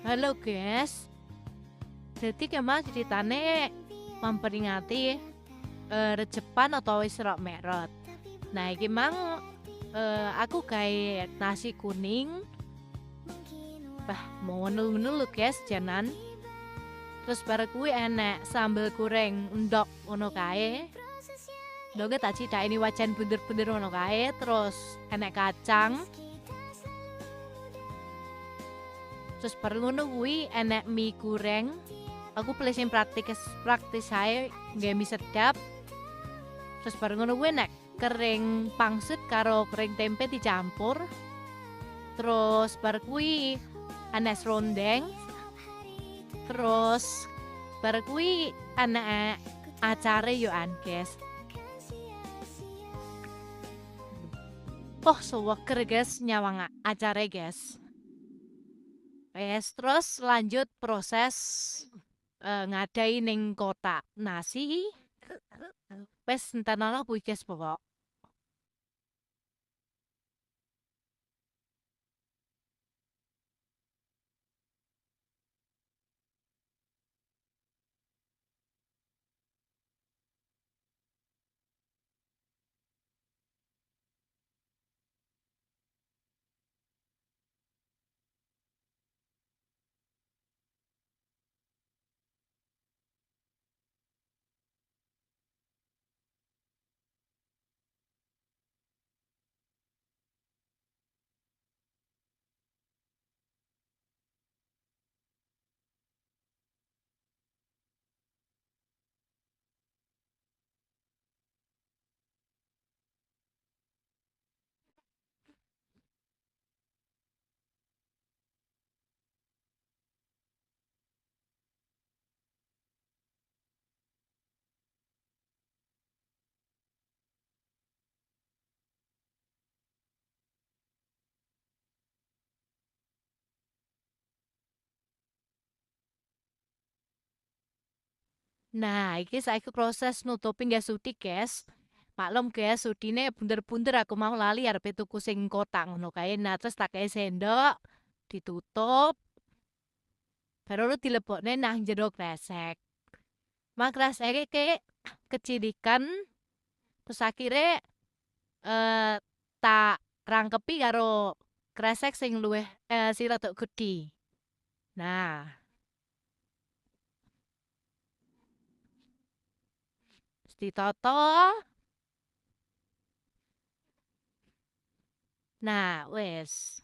Halo guys, jadi kemah ceritane memperingati Rejepan atau Isra Mi'raj. Nah, iki mang aku gawe nasi kuning. Bah, mau ngono lho guys, janan. Terus bareng kuwi enek sambal goreng endok ngono kae. Ndoge tak ini wajan bunder-bunder ngono kae, terus enek kacang. Terus bareng ngono kuwi enek mie goreng. Aku pilih sing praktis ae, nggak mie sedap. Terus bareng ngono kuwi nek kering pangsit karo kering tempe dicampur. Terus bar kuwi ana serondeng. Terus bar kuwi ana acare yo an, guys. Oh, seweker guys nyawang acare, guys. Wes, terus lanjut proses ngadai ning kotak nasi. Wes entanono kuwi guys pokok. Nah, iki saiki proses nutupi nggak sudi, guys. Maklum guys, sudine bunder-bunder aku mau lali arepe tuku sing kotak ngono kae. Nah, terus tak kae sendok, ditutup, baru dilebokne nang jero kresek. Mak kreseke ke kecilikan, terus akhirnya tak rangkepi karo kresek sing luwih sing rada gedhi. Nah, terus ditata. Nah, wes.